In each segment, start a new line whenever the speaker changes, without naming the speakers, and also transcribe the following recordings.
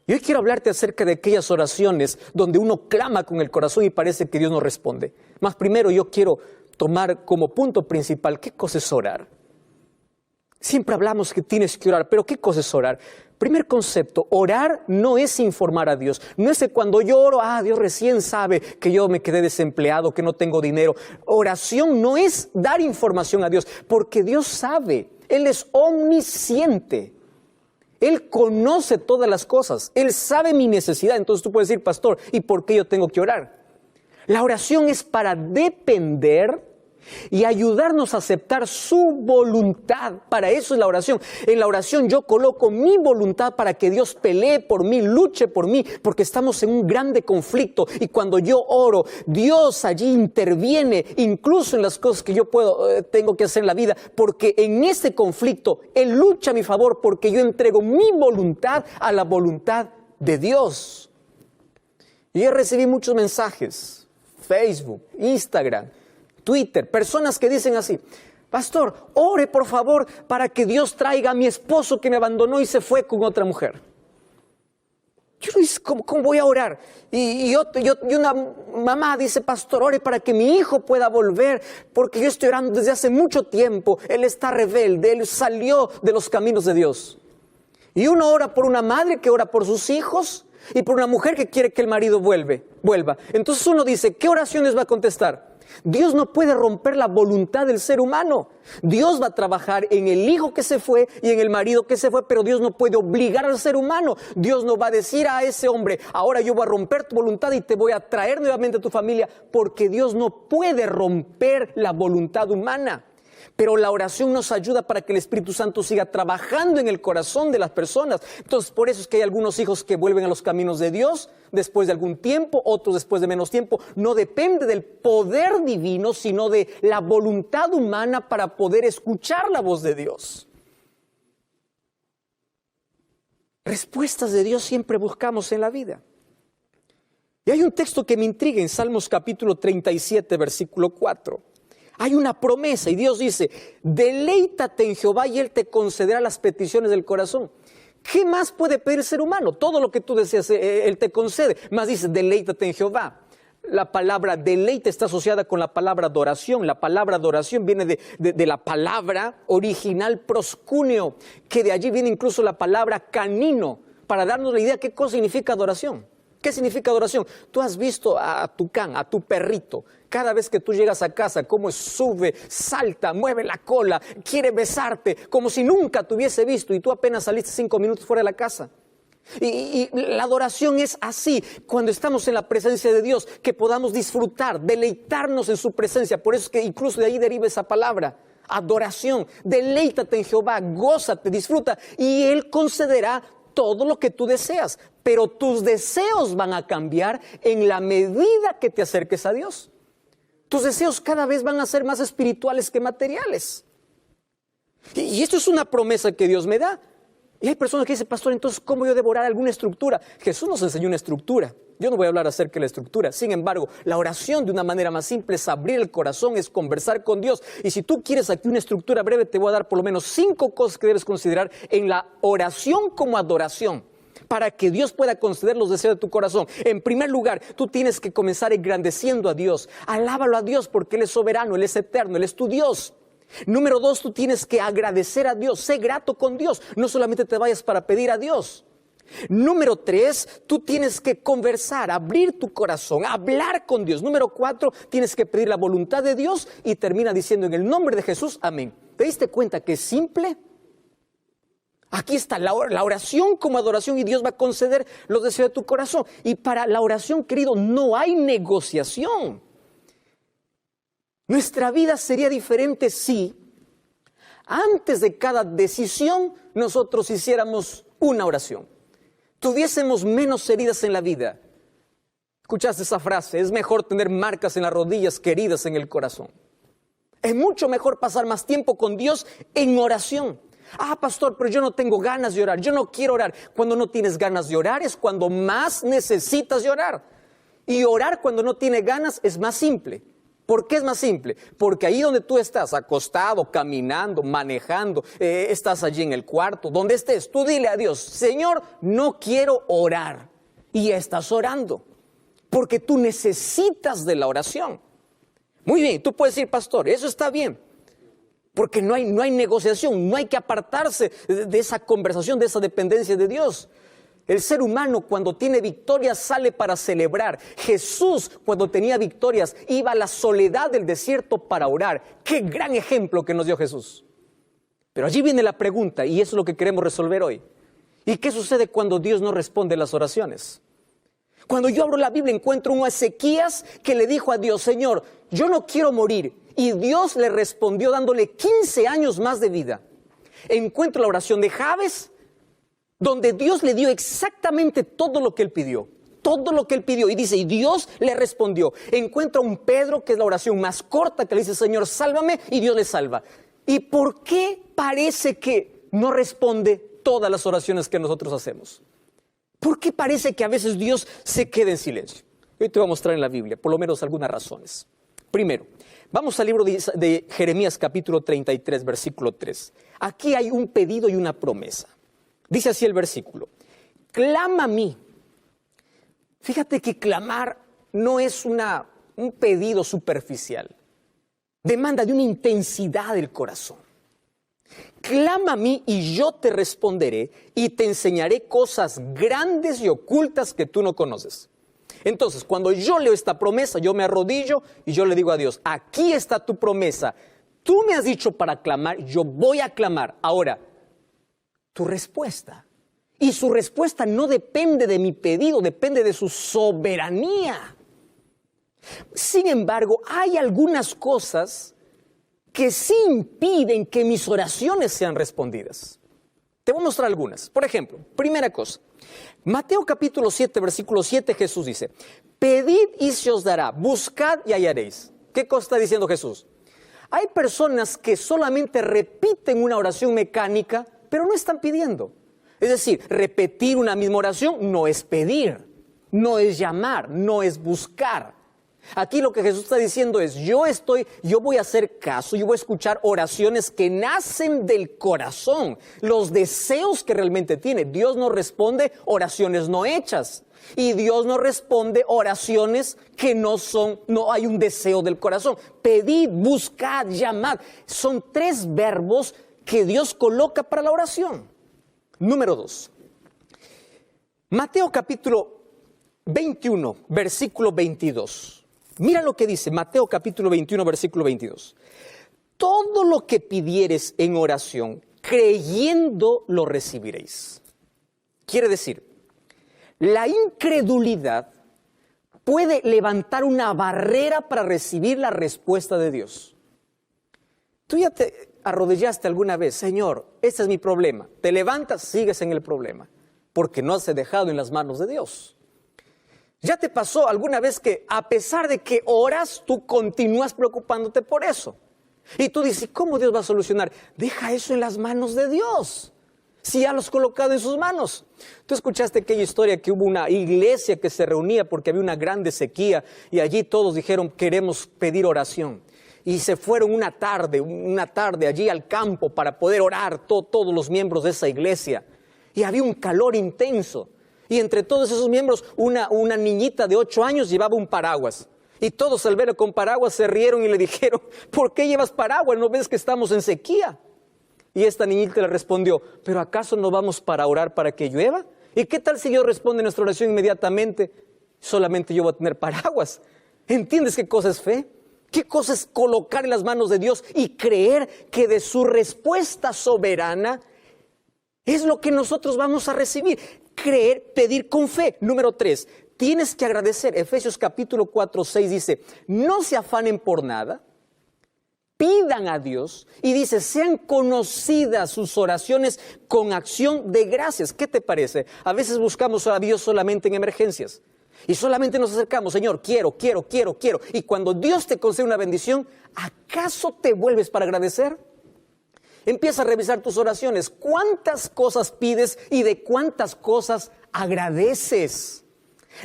Y hoy quiero hablarte acerca de aquellas oraciones donde uno clama con el corazón y parece que Dios no responde. Mas primero yo quiero tomar como punto principal, ¿qué cosa es orar? Siempre hablamos que tienes que orar, pero ¿qué cosa es orar? Primer concepto, orar no es informar a Dios. No es que cuando yo oro, Dios recién sabe que yo me quedé desempleado, que no tengo dinero. Oración no es dar información a Dios, porque Dios sabe, Él es omnisciente. Él conoce todas las cosas, Él sabe mi necesidad. Entonces tú puedes decir, pastor, ¿y por qué yo tengo que orar? La oración es para depender y ayudarnos a aceptar su voluntad. Para eso es la oración. En la oración yo coloco mi voluntad para que Dios pelee por mí, luche por mí, porque estamos en un grande conflicto. Y cuando yo oro, Dios allí interviene, incluso en las cosas que yo tengo que hacer en la vida, porque en este conflicto Él lucha a mi favor, porque yo entrego mi voluntad a la voluntad de Dios. Y yo recibí muchos mensajes, Facebook, Instagram, Twitter, personas que dicen así, pastor, ore por favor para que Dios traiga a mi esposo que me abandonó y se fue con otra mujer. Yo no sé, ¿cómo voy a orar? Y una mamá dice, pastor, ore para que mi hijo pueda volver, porque yo estoy orando desde hace mucho tiempo, él está rebelde, él salió de los caminos de Dios. Y uno ora por una madre que ora por sus hijos y por una mujer que quiere que el marido vuelva. Entonces uno dice, ¿qué oraciones va a contestar? Dios no puede romper la voluntad del ser humano. Dios va a trabajar en el hijo que se fue y en el marido que se fue, pero Dios no puede obligar al ser humano. Dios no va a decir a ese hombre, ahora yo voy a romper tu voluntad y te voy a traer nuevamente a tu familia, porque Dios no puede romper la voluntad humana. Pero la oración nos ayuda para que el Espíritu Santo siga trabajando en el corazón de las personas. Entonces, por eso es que hay algunos hijos que vuelven a los caminos de Dios después de algún tiempo, otros después de menos tiempo. No depende del poder divino, sino de la voluntad humana para poder escuchar la voz de Dios. Respuestas de Dios siempre buscamos en la vida. Y hay un texto que me intriga en Salmos capítulo 37, versículo 4. Hay una promesa y Dios dice, deleítate en Jehová y Él te concederá las peticiones del corazón. ¿Qué más puede pedir el ser humano? Todo lo que tú deseas, Él te concede. Más dice, deleítate en Jehová. La palabra deleite está asociada con la palabra adoración. La palabra adoración viene de la palabra original proscuneo, que de allí viene incluso la palabra canino, para darnos la idea de qué cosa significa adoración. ¿Qué significa adoración? Tú has visto a tu can, a tu perrito, cada vez que tú llegas a casa, cómo sube, salta, mueve la cola, quiere besarte, como si nunca te hubiese visto y tú apenas saliste 5 minutos fuera de la casa. Y la adoración es así, cuando estamos en la presencia de Dios, que podamos disfrutar, deleitarnos en su presencia. Por eso es que incluso de ahí deriva esa palabra, adoración. Deleítate en Jehová, gózate, disfruta y Él concederá todo lo que tú deseas, pero tus deseos van a cambiar en la medida que te acerques a Dios. Tus deseos cada vez van a ser más espirituales que materiales. Y esto es una promesa que Dios me da. Y hay personas que dicen, pastor, entonces, ¿cómo yo debo orar alguna estructura? Jesús nos enseñó una estructura. Yo no voy a hablar acerca de la estructura. Sin embargo, la oración de una manera más simple es abrir el corazón, es conversar con Dios. Y si tú quieres aquí una estructura breve, te voy a dar por lo menos 5 cosas que debes considerar en la oración como adoración, para que Dios pueda conceder los deseos de tu corazón. En primer lugar, tú tienes que comenzar engrandeciendo a Dios. Alábalo a Dios porque Él es soberano, Él es eterno, Él es tu Dios. Número 2, tú tienes que agradecer a Dios. Sé grato con Dios. No solamente te vayas para pedir a Dios. Número 3, tú tienes que conversar, abrir tu corazón, hablar con Dios. Número 4, tienes que pedir la voluntad de Dios y termina diciendo en el nombre de Jesús, amén. ¿Te diste cuenta que es simple? Aquí está la oración como adoración y Dios va a conceder los deseos de tu corazón. Y para la oración, querido, no hay negociación. Nuestra vida sería diferente si antes de cada decisión nosotros hiciéramos una oración. Tuviésemos menos heridas en la vida. ¿Escuchaste esa frase? Es mejor tener marcas en las rodillas que heridas en el corazón. Es mucho mejor pasar más tiempo con Dios en oración. Pastor, pero yo no tengo ganas de orar, yo no quiero orar. Cuando no tienes ganas de orar es cuando más necesitas de orar. Y orar cuando no tienes ganas es más simple. ¿Por qué es más simple? Porque ahí donde tú estás, acostado, caminando, manejando, estás allí en el cuarto, donde estés, tú dile a Dios, Señor, no quiero orar. Y ya estás orando, porque tú necesitas de la oración. Muy bien, tú puedes decir, pastor, eso está bien, porque no hay negociación, no hay que apartarse de esa conversación, de esa dependencia de Dios. El ser humano cuando tiene victorias sale para celebrar. Jesús cuando tenía victorias iba a la soledad del desierto para orar. ¡Qué gran ejemplo que nos dio Jesús! Pero allí viene la pregunta y eso es lo que queremos resolver hoy. ¿Y qué sucede cuando Dios no responde las oraciones? Cuando yo abro la Biblia encuentro un Ezequías que le dijo a Dios, Señor, yo no quiero morir. Y Dios le respondió dándole 15 años más de vida. Encuentro la oración de Jabes, donde Dios le dio exactamente todo lo que él pidió. Todo lo que él pidió. Y dice, y Dios le respondió. Encuentra a un Pedro, que es la oración más corta, que le dice, Señor, sálvame, y Dios le salva. ¿Y por qué parece que no responde todas las oraciones que nosotros hacemos? ¿Por qué parece que a veces Dios se queda en silencio? Hoy te voy a mostrar en la Biblia, por lo menos algunas razones. Primero, vamos al libro de Jeremías capítulo 33, versículo 3. Aquí hay un pedido y una promesa. Dice así el versículo, clama a mí. Fíjate que clamar no es un pedido superficial. Demanda de una intensidad del corazón. Clama a mí y yo te responderé y te enseñaré cosas grandes y ocultas que tú no conoces. Entonces, cuando yo leo esta promesa, yo me arrodillo y yo le digo a Dios, aquí está tu promesa. Tú me has dicho para clamar, yo voy a clamar. Ahora, tu respuesta. Y su respuesta no depende de mi pedido, depende de su soberanía. Sin embargo, hay algunas cosas que sí impiden que mis oraciones sean respondidas. Te voy a mostrar algunas. Por ejemplo, primera cosa, Mateo capítulo 7, versículo 7, Jesús dice, pedid y se os dará, buscad y hallaréis. ¿Qué cosa está diciendo Jesús? Hay personas que solamente repiten una oración mecánica, pero no están pidiendo. Es decir, repetir una misma oración no es pedir, no es llamar, no es buscar. Aquí lo que Jesús está diciendo es, yo voy a hacer caso, yo voy a escuchar oraciones que nacen del corazón, los deseos que realmente tiene. Dios no responde oraciones no hechas. Y Dios no responde oraciones que no hay un deseo del corazón. Pedid, buscad, llamad. Son 3 verbos que Dios coloca para la oración. Número 2. Mateo capítulo 21, versículo 22. Mira lo que dice Mateo capítulo 21, versículo 22. Todo lo que pidieres en oración, creyendo lo recibiréis. Quiere decir, la incredulidad puede levantar una barrera para recibir la respuesta de Dios. Tú ya te arrodillaste alguna vez, Señor, este es mi problema. Te levantas, sigues en el problema, porque no has dejado en las manos de Dios. ¿Ya te pasó alguna vez que a pesar de que oras, tú continúas preocupándote por eso? Y tú dices, ¿cómo Dios va a solucionar? Deja eso en las manos de Dios, si ya lo has colocado en sus manos. Tú escuchaste aquella historia que hubo una iglesia que se reunía porque había una grande sequía y allí todos dijeron, queremos pedir oración. Y se fueron una tarde allí al campo para poder orar todos los miembros de esa iglesia. Y había un calor intenso. Y entre todos esos miembros, una niñita de 8 años llevaba un paraguas. Y todos al verlo con paraguas se rieron y le dijeron, ¿por qué llevas paraguas? ¿No ves que estamos en sequía? Y esta niñita le respondió, ¿pero acaso no vamos para orar para que llueva? ¿Y qué tal si Dios responde nuestra oración inmediatamente? Solamente yo voy a tener paraguas. ¿Entiendes qué cosa es fe? ¿Qué cosa es colocar en las manos de Dios y creer que de su respuesta soberana es lo que nosotros vamos a recibir? Creer, pedir con fe. Número 3, tienes que agradecer. Efesios capítulo 4, 6 dice, no se afanen por nada, pidan a Dios y dice, sean conocidas sus oraciones con acción de gracias. ¿Qué te parece? A veces buscamos a Dios solamente en emergencias y solamente nos acercamos, Señor, quiero. Y cuando Dios te concede una bendición, ¿acaso te vuelves para agradecer? Empieza a revisar tus oraciones. ¿Cuántas cosas pides y de cuántas cosas agradeces?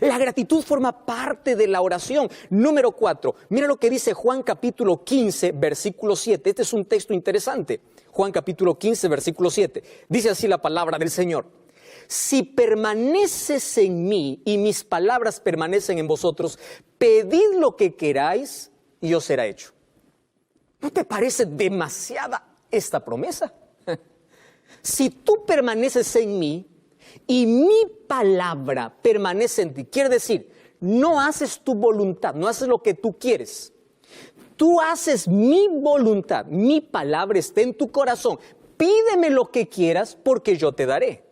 La gratitud forma parte de la oración. Número 4, mira lo que dice Juan capítulo 15, versículo 7. Este es un texto interesante. Juan capítulo 15, versículo 7. Dice así la palabra del Señor. Si permaneces en mí y mis palabras permanecen en vosotros, pedid lo que queráis y os será hecho. ¿No te parece demasiada esta promesa? Si tú permaneces en mí y mi palabra permanece en ti, quiere decir, no haces tu voluntad, no haces lo que tú quieres. Tú haces mi voluntad, mi palabra está en tu corazón. Pídeme lo que quieras porque yo te daré.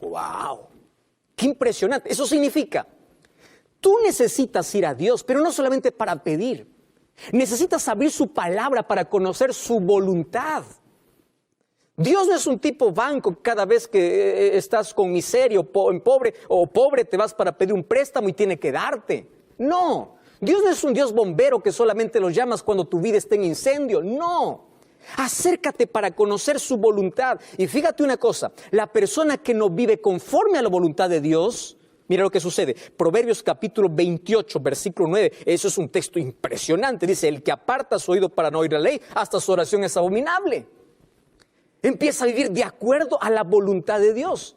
¡Wow! ¡Qué impresionante! Eso significa, tú necesitas ir a Dios, pero no solamente para pedir. Necesitas abrir su palabra para conocer su voluntad. Dios no es un tipo banco, cada vez que estás con miseria o pobre te vas para pedir un préstamo y tiene que darte. No, Dios no es un Dios bombero que solamente lo llamas cuando tu vida está en incendio. No, acércate para conocer su voluntad. Y fíjate una cosa, la persona que no vive conforme a la voluntad de Dios, mira lo que sucede. Proverbios capítulo 28, versículo 9, eso es un texto impresionante. Dice, el que aparta su oído para no oír la ley, hasta su oración es abominable. Empieza a vivir de acuerdo a la voluntad de Dios.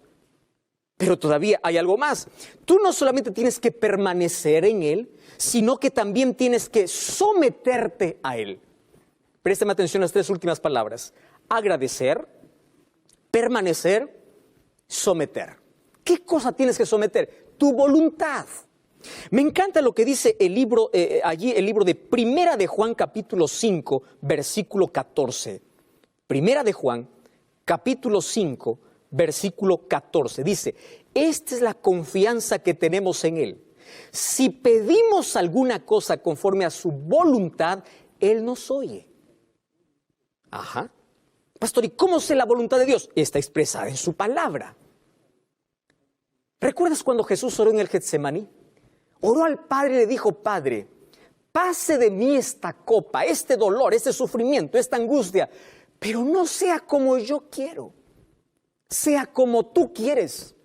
Pero todavía hay algo más. Tú no solamente tienes que permanecer en Él, sino que también tienes que someterte a Él. Préstame atención a las tres últimas palabras. Agradecer, permanecer, someter. ¿Qué cosa tienes que someter? Tu voluntad. Me encanta lo que dice el libro, el libro de Primera de Juan capítulo 5, versículo 14. Primera de Juan, capítulo 5, versículo 14. Dice, esta es la confianza que tenemos en Él. Si pedimos alguna cosa conforme a su voluntad, Él nos oye. Ajá. Pastor, ¿y cómo sé la voluntad de Dios? Está expresada en su palabra. ¿Recuerdas cuando Jesús oró en el Getsemaní? Oró al Padre y le dijo, Padre, pase de mí esta copa, este dolor, este sufrimiento, esta angustia, pero no sea como yo quiero, sea como tú quieres.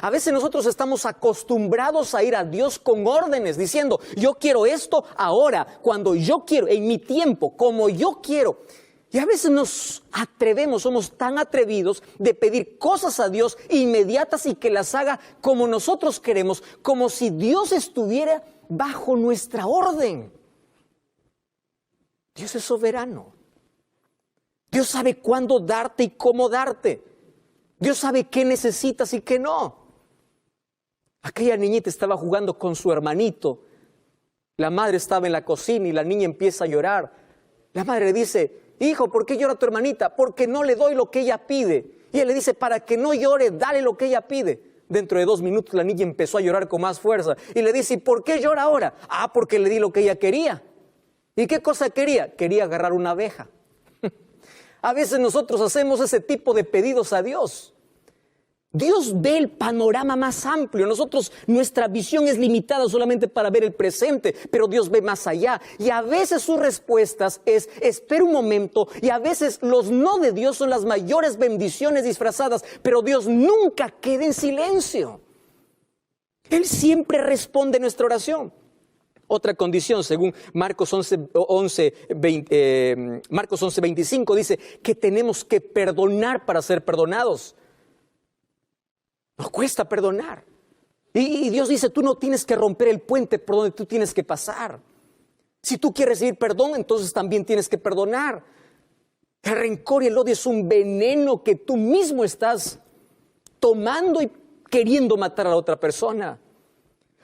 A veces nosotros estamos acostumbrados a ir a Dios con órdenes, diciendo, yo quiero esto ahora, cuando yo quiero, en mi tiempo, como yo quiero. Y a veces nos atrevemos, somos tan atrevidos de pedir cosas a Dios inmediatas y que las haga como nosotros queremos, como si Dios estuviera bajo nuestra orden. Dios es soberano. Dios sabe cuándo darte y cómo darte. Dios sabe qué necesitas y qué no. Aquella niñita estaba jugando con su hermanito. La madre estaba en la cocina y la niña empieza a llorar. La madre le dice, hijo, ¿por qué llora tu hermanita? Porque no le doy lo que ella pide. Y él le dice, para que no llore, dale lo que ella pide. Dentro de 2 minutos la niña empezó a llorar con más fuerza. Y le dice, ¿y por qué llora ahora? Ah, porque le di lo que ella quería. ¿Y qué cosa quería? Quería agarrar una abeja. A veces nosotros hacemos ese tipo de pedidos a Dios. Dios ve el panorama más amplio. Nuestra visión es limitada solamente para ver el presente, pero Dios ve más allá. Y a veces sus respuestas es, espera un momento, y a veces los no de Dios son las mayores bendiciones disfrazadas, pero Dios nunca queda en silencio. Él siempre responde nuestra oración. Otra condición, según Marcos 11:25, dice que tenemos que perdonar para ser perdonados. No cuesta perdonar. Y Dios dice, tú no tienes que romper el puente por donde tú tienes que pasar. Si tú quieres recibir perdón, entonces también tienes que perdonar. El rencor y el odio es un veneno que tú mismo estás tomando y queriendo matar a la otra persona.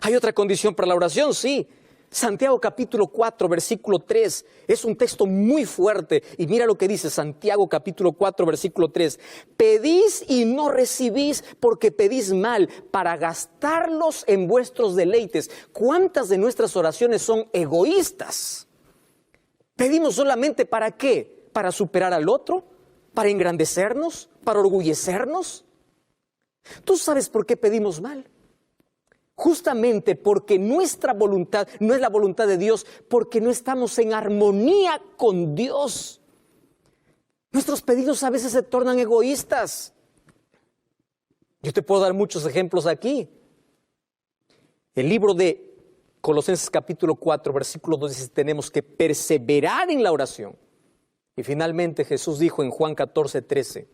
Hay otra condición para la oración, sí. Santiago capítulo 4, versículo 3, es un texto muy fuerte. Y mira lo que dice Santiago capítulo 4, versículo 3. Pedís y no recibís porque pedís mal para gastarlos en vuestros deleites. ¿Cuántas de nuestras oraciones son egoístas? ¿Pedimos solamente para qué? ¿Para superar al otro? ¿Para engrandecernos? ¿Para orgullecernos? ¿Tú sabes por qué pedimos mal? Justamente porque nuestra voluntad no es la voluntad de Dios, porque no estamos en armonía con Dios. Nuestros pedidos a veces se tornan egoístas. Yo te puedo dar muchos ejemplos aquí. El libro de Colosenses capítulo 4, versículo 2 dice, tenemos que perseverar en la oración. Y finalmente Jesús dijo en Juan 14, 13,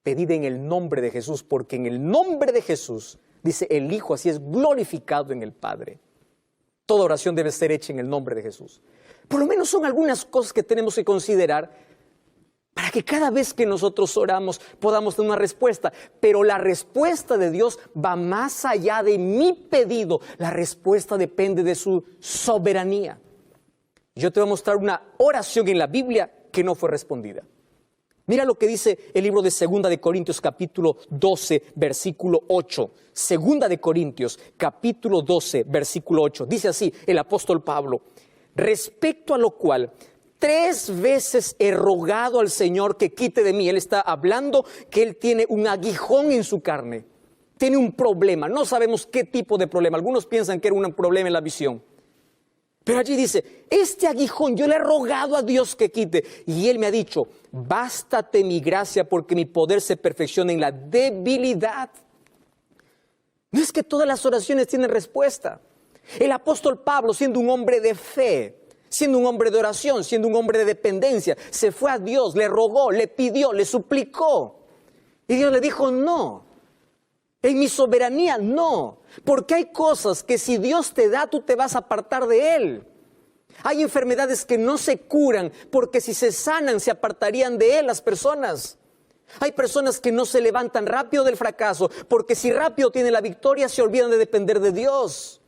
pedid en el nombre de Jesús, porque en el nombre de Jesús, dice el Hijo, así es glorificado en el Padre. Toda oración debe ser hecha en el nombre de Jesús. Por lo menos son algunas cosas que tenemos que considerar para que cada vez que nosotros oramos podamos tener una respuesta. Pero la respuesta de Dios va más allá de mi pedido. La respuesta depende de su soberanía. Yo te voy a mostrar una oración en la Biblia que no fue respondida. Mira lo que dice el libro de 2 de Corintios capítulo 12, versículo 8. 2 de Corintios capítulo 12, versículo 8. Dice así el apóstol Pablo, respecto a lo cual 3 veces he rogado al Señor que quite de mí. Él está hablando que él tiene un aguijón en su carne. Tiene un problema. No sabemos qué tipo de problema. Algunos piensan que era un problema en la visión. Pero allí dice, este aguijón yo le he rogado a Dios que quite. Y Él me ha dicho, bástate mi gracia porque mi poder se perfecciona en la debilidad. No es que todas las oraciones tienen respuesta. El apóstol Pablo, siendo un hombre de fe, siendo un hombre de oración, siendo un hombre de dependencia, se fue a Dios, le rogó, le pidió, le suplicó. Y Dios le dijo, no. En mi soberanía, no. Porque hay cosas que si Dios te da, tú te vas a apartar de Él. Hay enfermedades que no se curan porque si se sanan, se apartarían de Él las personas. Hay personas que no se levantan rápido del fracaso porque si rápido tienen la victoria, se olvidan de depender de Dios.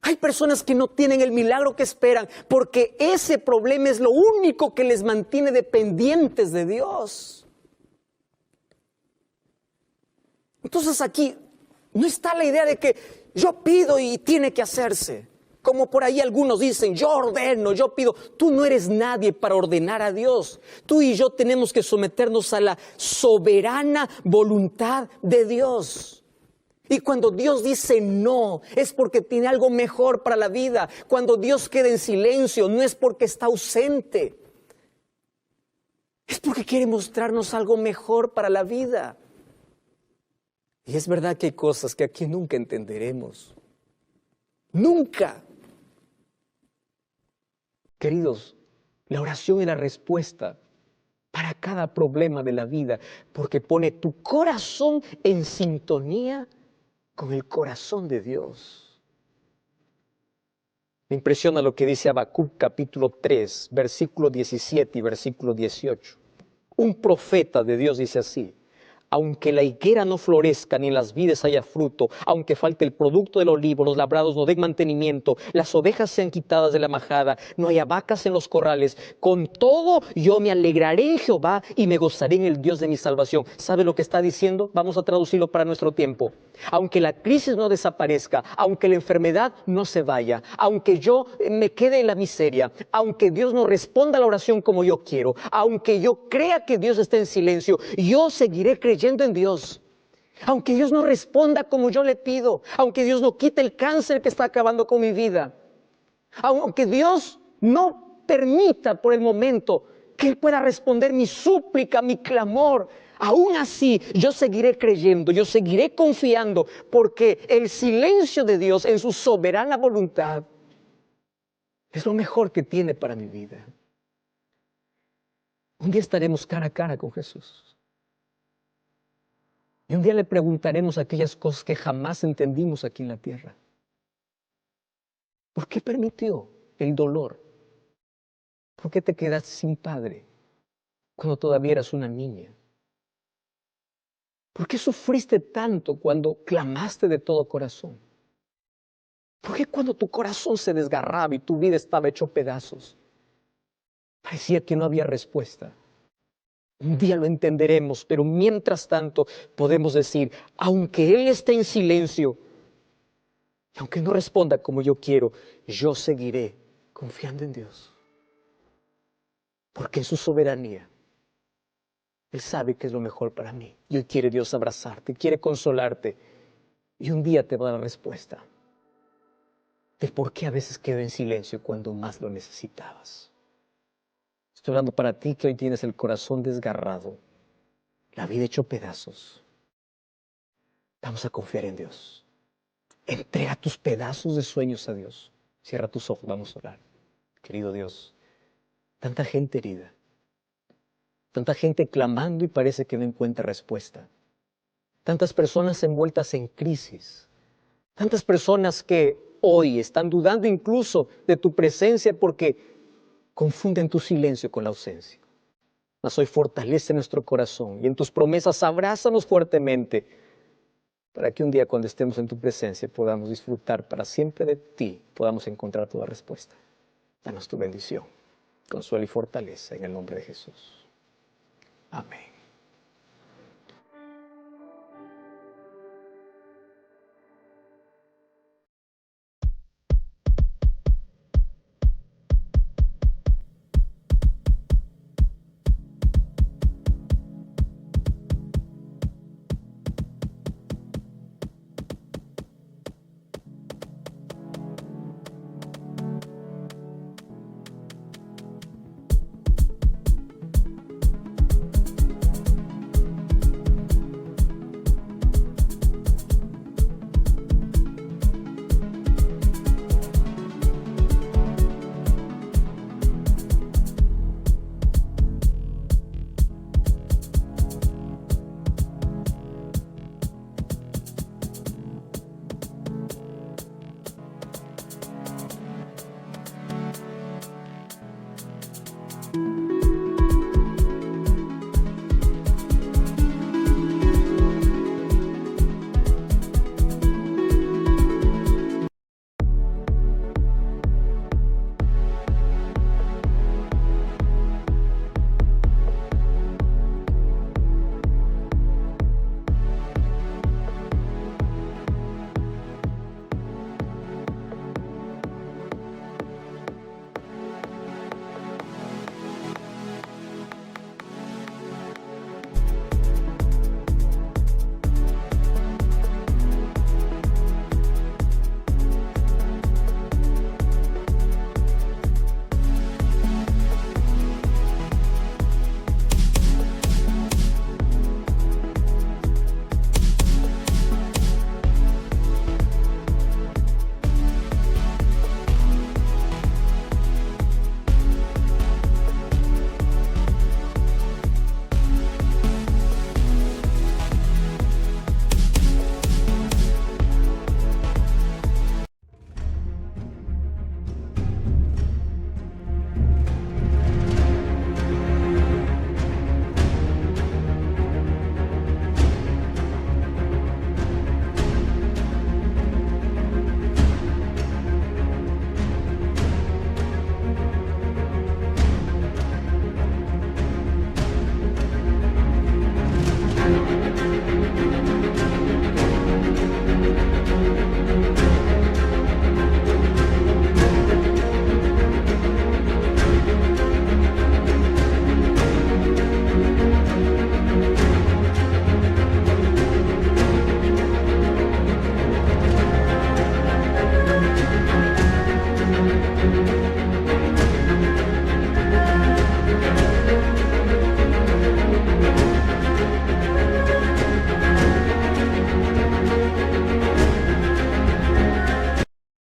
Hay personas que no tienen el milagro que esperan porque ese problema es lo único que les mantiene dependientes de Dios. Entonces aquí no está la idea de que yo pido y tiene que hacerse. Como por ahí algunos dicen, yo ordeno, yo pido. Tú no eres nadie para ordenar a Dios. Tú y yo tenemos que someternos a la soberana voluntad de Dios. Y cuando Dios dice no, es porque tiene algo mejor para la vida. Cuando Dios queda en silencio, no es porque está ausente. Es porque quiere mostrarnos algo mejor para la vida. Y es verdad que hay cosas que aquí nunca entenderemos. Nunca. Queridos, la oración es la respuesta para cada problema de la vida, porque pone tu corazón en sintonía con el corazón de Dios. Me impresiona lo que dice Habacuc capítulo 3, versículo 17 y versículo 18. Un profeta de Dios dice así, aunque la higuera no florezca ni en las vides haya fruto, aunque falte el producto del olivo, los labrados no den mantenimiento, las ovejas sean quitadas de la majada, no haya vacas en los corrales, con todo yo me alegraré en Jehová y me gozaré en el Dios de mi salvación. ¿Sabe lo que está diciendo? Vamos a traducirlo para nuestro tiempo. Aunque la crisis no desaparezca, aunque la enfermedad no se vaya, aunque yo me quede en la miseria, aunque Dios no responda a la oración como yo quiero, aunque yo crea que Dios está en silencio, yo seguiré creyendo en Dios. Aunque Dios no responda como yo le pido, aunque Dios no quite el cáncer que está acabando con mi vida, aunque Dios no permita por el momento que Él pueda responder mi súplica, mi clamor, aún así yo seguiré creyendo, yo seguiré confiando, porque el silencio de Dios en su soberana voluntad es lo mejor que tiene para mi vida. Un día estaremos cara a cara con Jesús. Y un día le preguntaremos aquellas cosas que jamás entendimos aquí en la tierra. ¿Por qué permitió el dolor? ¿Por qué te quedaste sin padre cuando todavía eras una niña? ¿Por qué sufriste tanto cuando clamaste de todo corazón? ¿Por qué cuando tu corazón se desgarraba y tu vida estaba hecho pedazos, parecía que no había respuesta? Un día lo entenderemos, pero mientras tanto podemos decir, aunque Él esté en silencio, aunque no responda como yo quiero, yo seguiré confiando en Dios. Porque en su soberanía, Él sabe que es lo mejor para mí. Y hoy quiere Dios abrazarte, quiere consolarte. Y un día te va a dar la respuesta de por qué a veces quedo en silencio cuando más lo necesitabas. Estoy hablando para ti que hoy tienes el corazón desgarrado, la vida hecho pedazos. Vamos a confiar en Dios. Entrega tus pedazos de sueños a Dios. Cierra tus ojos, vamos a orar. Querido Dios, tanta gente herida, tanta gente clamando y parece que no encuentra respuesta. Tantas personas envueltas en crisis. Tantas personas que hoy están dudando incluso de tu presencia porque confunden tu silencio con la ausencia. Mas hoy fortalece nuestro corazón y en tus promesas abrázanos fuertemente para que un día cuando estemos en tu presencia podamos disfrutar para siempre de ti, podamos encontrar toda respuesta. Danos tu bendición, consuelo y fortaleza en el nombre de Jesús. Amén.